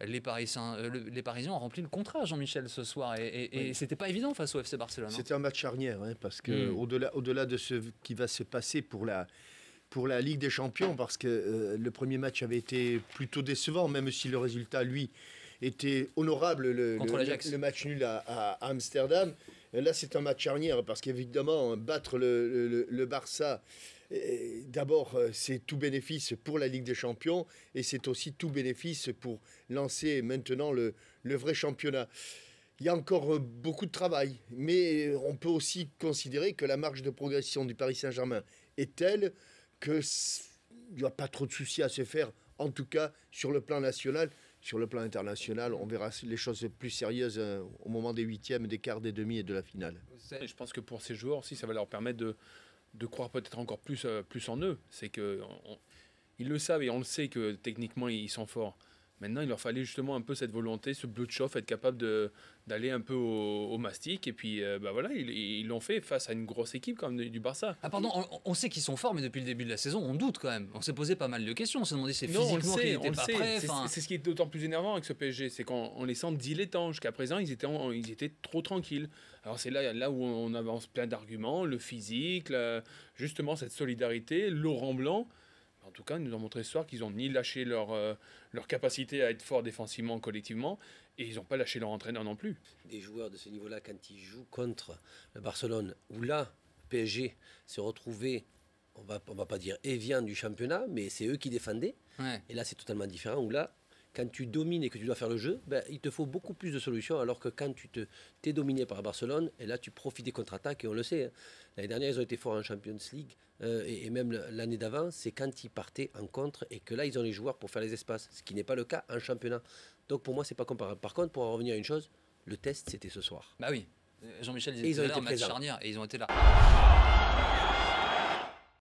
les Parisiens ont rempli le contrat, Jean-Michel, ce soir. Et c'était pas évident face au FC Barcelone. C'était un match charnière, hein, parce que au-delà de ce qui va se passer pour la Ligue des Champions, parce que le premier match avait été plutôt décevant, même si le résultat, lui, était honorable, le match nul à Amsterdam. Là, c'est un match charnière, parce qu'évidemment, battre le Barça, d'abord, c'est tout bénéfice pour la Ligue des Champions, et c'est aussi tout bénéfice pour lancer maintenant le vrai championnat. Il y a encore beaucoup de travail, mais on peut aussi considérer que la marge de progression du Paris Saint-Germain est telle qu'il n'y a pas trop de soucis à se faire, en tout cas sur le plan national. Sur le plan international, on verra les choses plus sérieuses au moment des huitièmes, des quarts, des demi et de la finale. Et je pense que pour ces joueurs aussi, ça va leur permettre de croire peut-être encore plus en eux. C'est qu'ils le savent et on le sait que techniquement, ils sont forts. Maintenant, il leur fallait justement un peu cette volonté, ce bleu de chauffe, être capable d'aller un peu au mastic. Et puis, voilà, ils l'ont fait face à une grosse équipe comme du Barça. Ah pardon, on sait qu'ils sont forts, mais depuis le début de la saison, on doute quand même. On s'est posé pas mal de questions. On s'est demandé si physiquement qu'ils n'étaient pas prêts. C'est ce qui est d'autant plus énervant avec ce PSG, c'est qu'on les sent dilettants. Jusqu'à présent, ils étaient trop tranquilles. Alors c'est là où on avance plein d'arguments, le physique, justement cette solidarité, Laurent Blanc. En tout cas, ils nous ont montré ce soir qu'ils n'ont ni lâché leur capacité à être forts défensivement, collectivement, et ils n'ont pas lâché leur entraîneur non plus. Des joueurs de ce niveau-là, quand ils jouent contre le Barcelone, où là, PSG s'est retrouvé, on va pas dire évian du championnat, mais c'est eux qui défendaient. Ouais. Et là, c'est totalement différent, où là, quand tu domines et que tu dois faire le jeu, il te faut beaucoup plus de solutions, alors que quand tu t'es dominé par Barcelone, et là tu profites des contre-attaques, et on le sait. Hein. L'année dernière, ils ont été forts en Champions League, et même l'année d'avant, c'est quand ils partaient en contre, et que là, ils ont les joueurs pour faire les espaces, ce qui n'est pas le cas en championnat. Donc pour moi, c'est pas comparable. Par contre, pour en revenir à une chose, le test, c'était ce soir. Bah oui, Jean-Michel disait tout à l'heure, match charnière, et ils ont été là.